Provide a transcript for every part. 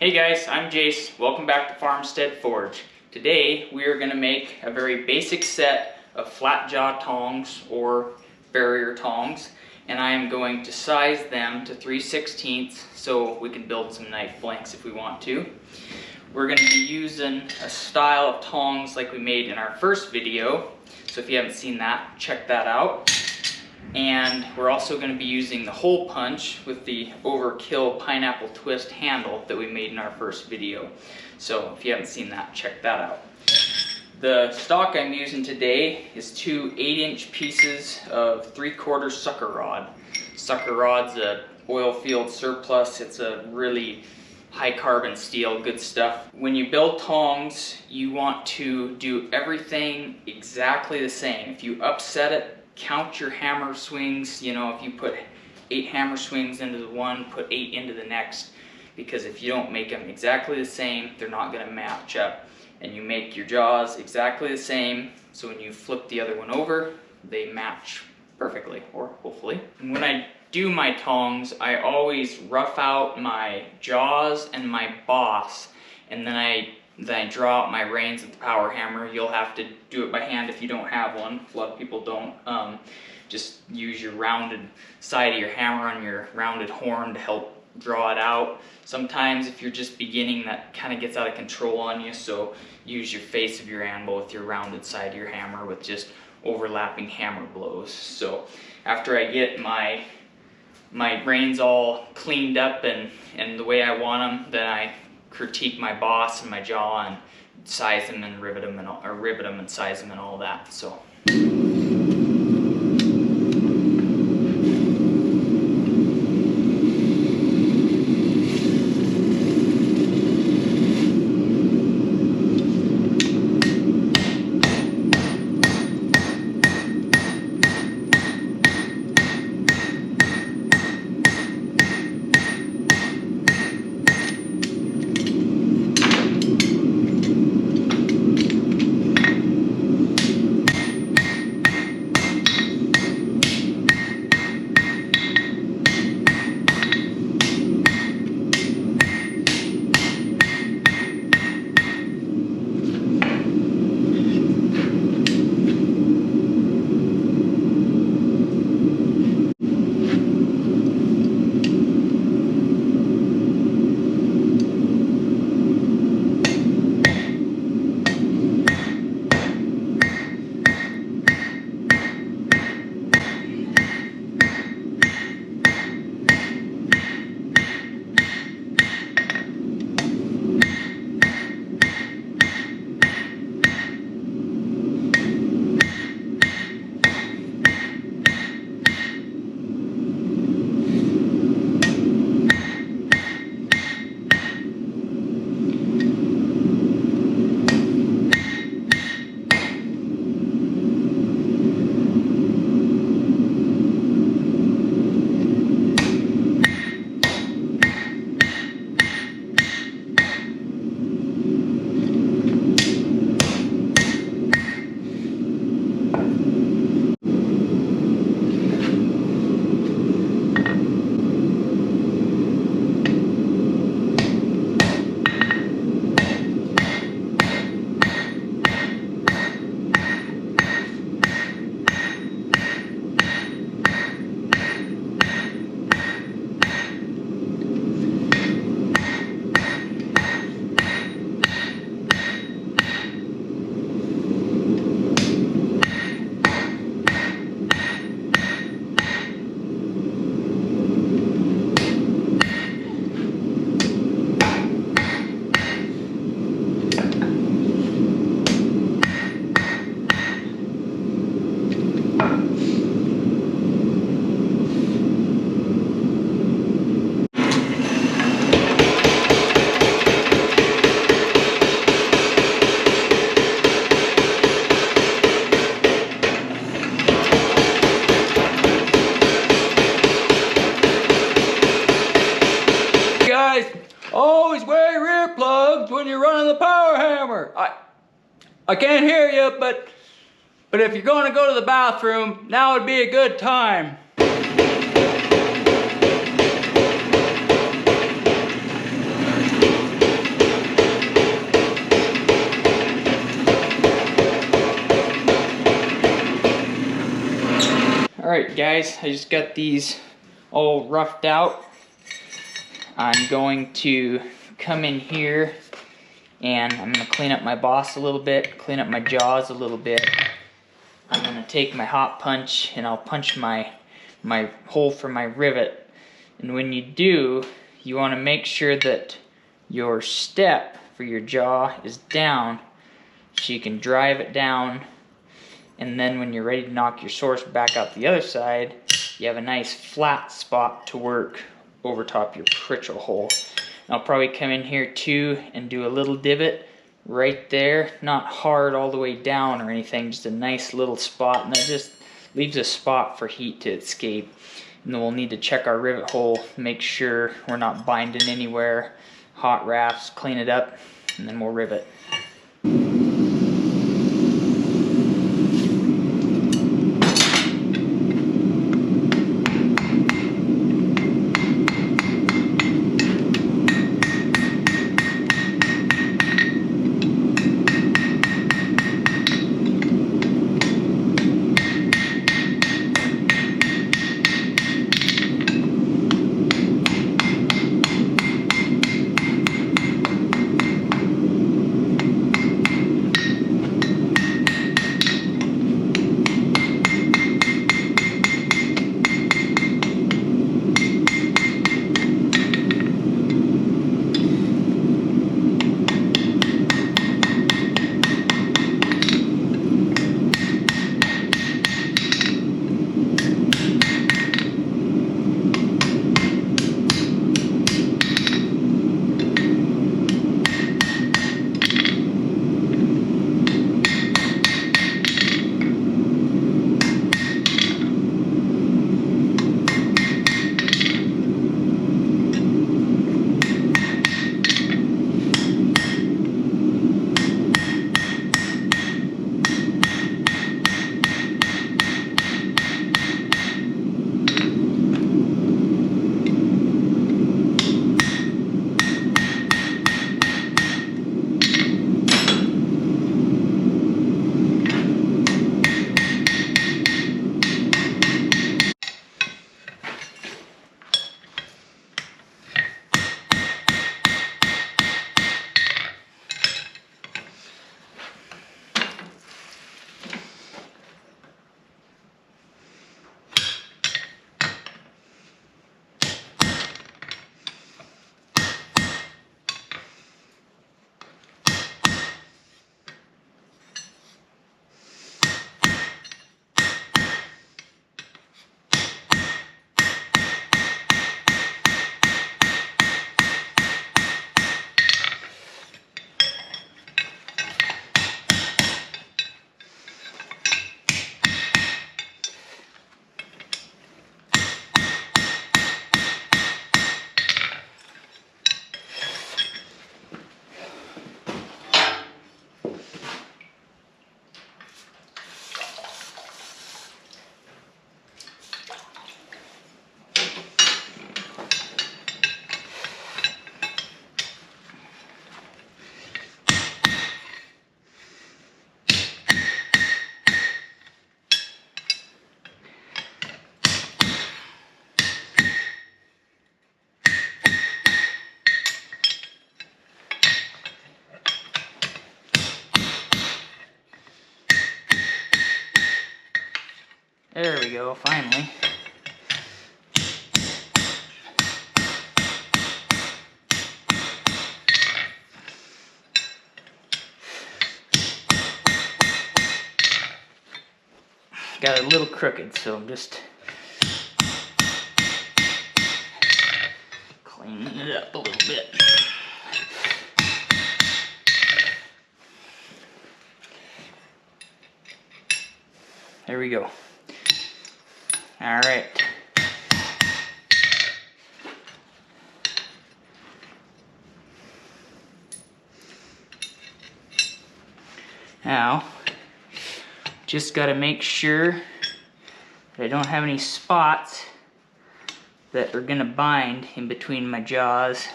Hey guys, I'm Jayce. Welcome back to Farmstead Forge. Today we are going to make a very basic set of flat jaw tongs or farrier tongs, and I am going to size them to 3/16 so we can build some knife blanks if we want to. We're going to be using a style of tongs like we made in our first video, so if you haven't seen that, check that out. And we're also going to be using the hole punch with the overkill pineapple twist handle that we made in our first video. So if you haven't seen that, check that out. The stock I'm using today is two 8-inch pieces of 3/4 sucker rod. Sucker rod's a oil field surplus. It's a really high carbon steel, good stuff. When you build tongs, you want to do everything exactly the same. If you upset it, count your hammer swings. You know, if you put 8 hammer swings into the one, put 8 into the next, because if you don't make them exactly the same, they're not going to match up. And you make your jaws exactly the same, so when you flip the other one over, they match perfectly, or hopefully. And when I do my tongs, I always rough out my jaws and my boss, and then I draw out my reins with the power hammer. You'll have to do it by hand if you don't have one. A lot of people don't. Just use your rounded side of your hammer on your rounded horn to help draw it out. Sometimes if you're just beginning, that kind of gets out of control on you, so use your face of your anvil with your rounded side of your hammer with just overlapping hammer blows. So after I get my reins all cleaned up and the way I want them, then I critique my boss and my jaw and size them and rivet them and size them and all that. So always wear your earplugs when you're running the power hammer. I can't hear you, but if you're going to go to the bathroom, now would be a good time. Alright guys, I just got these all roughed out. I'm going to come in here and I'm going to clean up my boss a little bit, clean up my jaws a little bit. I'm going to take my hot punch and I'll punch my hole for my rivet. And when you do, you want to make sure that your step for your jaw is down so you can drive it down, and then when you're ready to knock your source back out the other side, you have a nice flat spot to work over top your pritchel hole. And I'll probably come in here too and do a little divot right there, not hard all the way down or anything, just a nice little spot, and that just leaves a spot for heat to escape. And then we'll need to check our rivet hole, make sure we're not binding anywhere, hot rafts, clean it up, and then we'll rivet. There we go, finally. Got it a little crooked, so I'm just cleaning it up a little bit. There we go. All right. Now, just got to make sure that I don't have any spots that are going to bind in between my jaws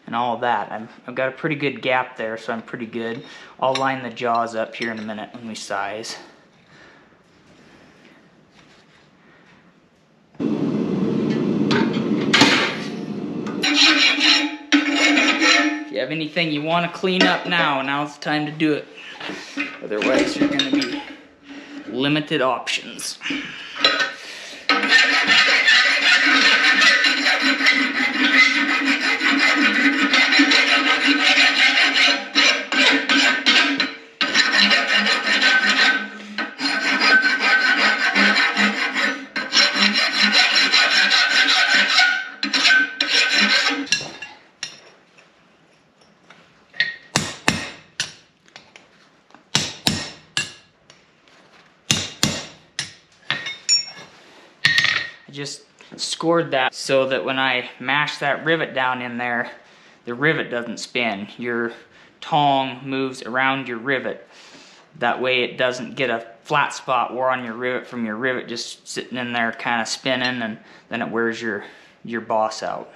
and all that. I've got a pretty good gap there, so I'm pretty good. I'll line the jaws up here in a minute when we size. have anything you want to clean up now's the time to do it. Otherwise, you're going to be limited options. Just scored that so that when I mash that rivet down in there, the rivet doesn't spin. Your tong moves around your rivet. That way it doesn't get a flat spot or on your rivet from your rivet just sitting in there kind of spinning, and then it wears your boss out.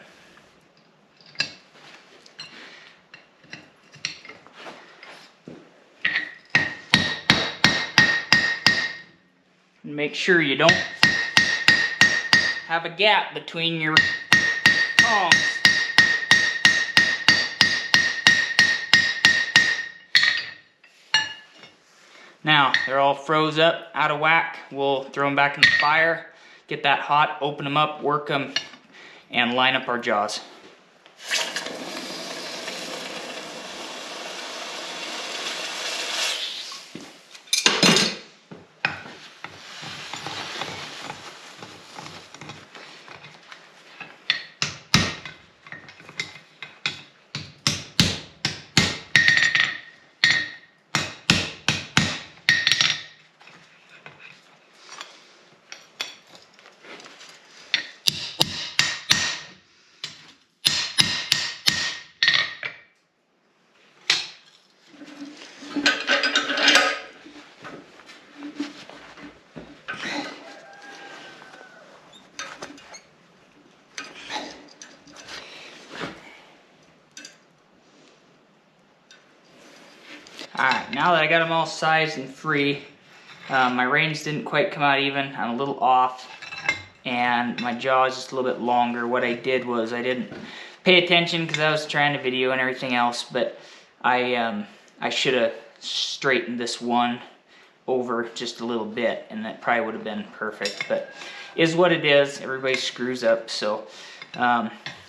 Make sure you don't have a gap between your tongs. Now, they're all froze up, out of whack. We'll throw them back in the fire, get that hot, open them up, work them, and line up our jaws. Alright, now that I got them all sized and free, my reins didn't quite come out even. I'm a little off, and my jaw is just a little bit longer. What I did was I didn't pay attention because I was trying to video and everything else, but I should have straightened this one over just a little bit, and that probably would have been perfect, but is what it is. Everybody screws up, so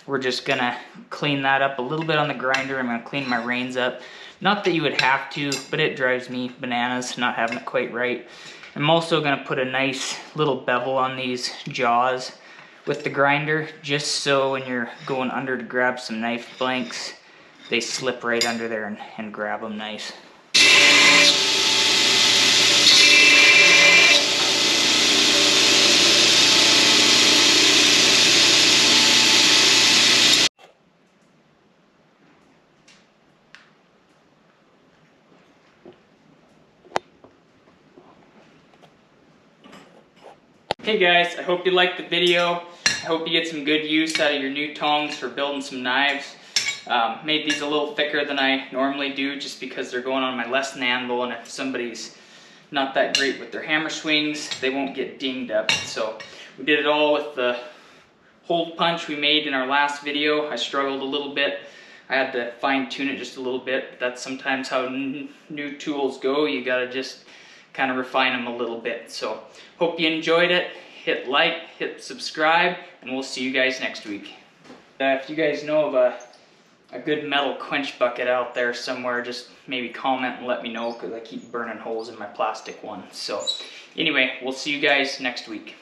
we're just gonna clean that up a little bit on the grinder. I'm gonna clean my reins up. Not that you would have to, but it drives me bananas not having it quite right. I'm also gonna put a nice little bevel on these jaws with the grinder, just so when you're going under to grab some knife blanks, they slip right under there and grab them nice. Hey guys, I hope you liked the video. I hope you get some good use out of your new tongs for building some knives. Made these a little thicker than I normally do just because they're going on my lesson anvil, and if somebody's not that great with their hammer swings, they won't get dinged up. So we did it all with the hole punch we made in our last video. I struggled a little bit. I had to fine tune it just a little bit. That's sometimes how new tools go. You gotta just kind of refine them a little bit. So hope you enjoyed it. Hit like, hit subscribe, and we'll see you guys next week. If you guys know of a good metal quench bucket out there somewhere, just maybe comment and let me know, because I keep burning holes in my plastic one. So anyway, we'll see you guys next week.